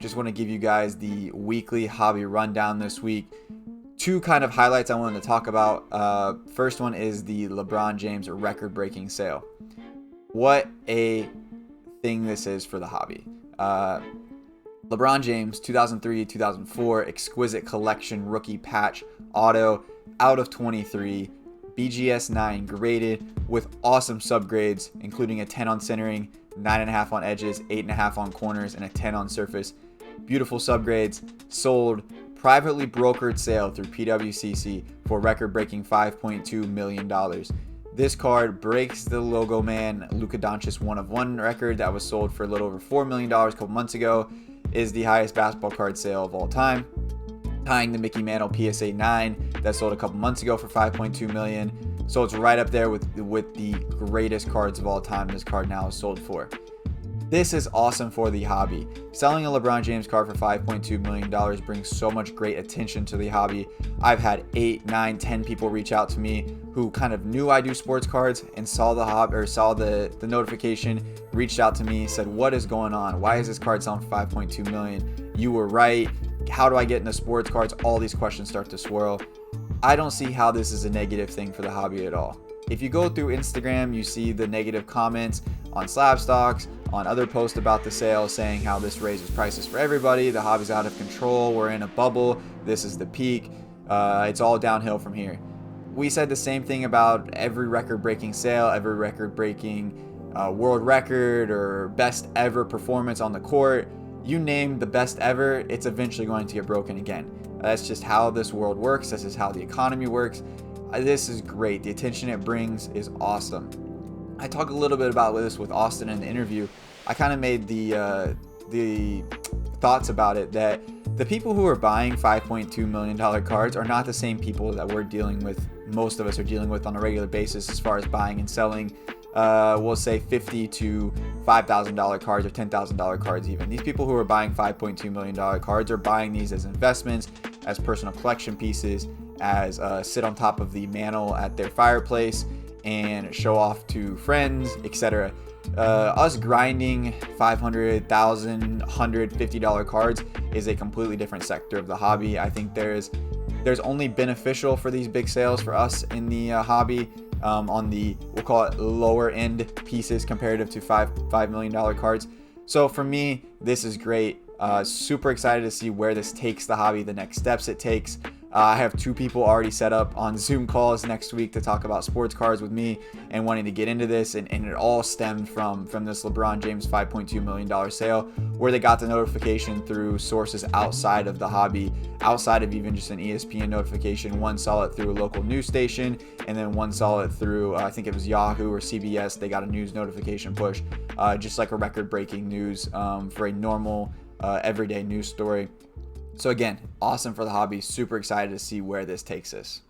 Just want to give you guys the weekly hobby rundown this week. Two kind of highlights I wanted to talk about. First one is the LeBron James record-breaking sale. What a thing this is for the hobby. LeBron James 2003-2004 Exquisite Collection Rookie Patch Auto out of 23, BGS 9 graded with awesome subgrades, including a 10 on centering, 9.5 on edges, 8.5 on corners, and a 10 on surface. Beautiful subgrades, sold privately brokered sale through PWCC for record-breaking $5.2 million. This card breaks the Logo Man Luka Doncic 1-of-1 record that was sold for a little over $4 million a couple months ago. Is the highest basketball card sale of all time, tying the Mickey Mantle PSA 9 that sold a couple months ago for $5.2 million. So it's right up there with the greatest cards of all time. This card now is sold for. This is awesome for the hobby. Selling a LeBron James card for $5.2 million brings so much great attention to the hobby. I've had 8, 9, 10 people reach out to me who kind of knew I do sports cards and saw the notification, reached out to me, said, "What is going on? Why is this card selling for $5.2 million? You were right. How do I get into sports cards?" All these questions start to swirl. I don't see how this is a negative thing for the hobby at all. If you go through Instagram, you see the negative comments on Slab Stocks, on other posts about the sale, saying how this raises prices for everybody. The hobby's out of control. We're in a bubble. This is the peak. It's all downhill from here. We said the same thing about every record-breaking sale, every record-breaking world record or best ever performance on the court. You name the best ever, it's eventually going to get broken again. That's just how this world works. This is how the economy works. This is great. The attention it brings is awesome. I talked a little bit about this with Austin in the interview. I kind of made the thoughts about it that the people who are buying $5.2 million cards are not the same people that most of us are dealing with on a regular basis as far as buying and selling, we'll say $50,000 to $5,000 cards or $10,000 cards even. These people who are buying $5.2 million cards are buying these as investments, as personal collection pieces, as sit on top of the mantle at their fireplace and show off to friends, etc. Us grinding $500,000, $150 cards is a completely different sector of the hobby. I think there's only beneficial for these big sales for us in the hobby on the, we'll call it lower end pieces comparative to $5 million cards. So for me, this is great. Super excited to see where this takes the hobby, the next steps it takes. I have 2 people already set up on Zoom calls next week to talk about sports cards with me and wanting to get into this. And it all stemmed from this LeBron James $5.2 million sale, where they got the notification through sources outside of the hobby, outside of even just an ESPN notification. One saw it through a local news station, and then one saw it through, I think it was Yahoo or CBS. They got a news notification push, just like a record-breaking news for a normal, everyday news story. So again, awesome for the hobby. Super excited to see where this takes us.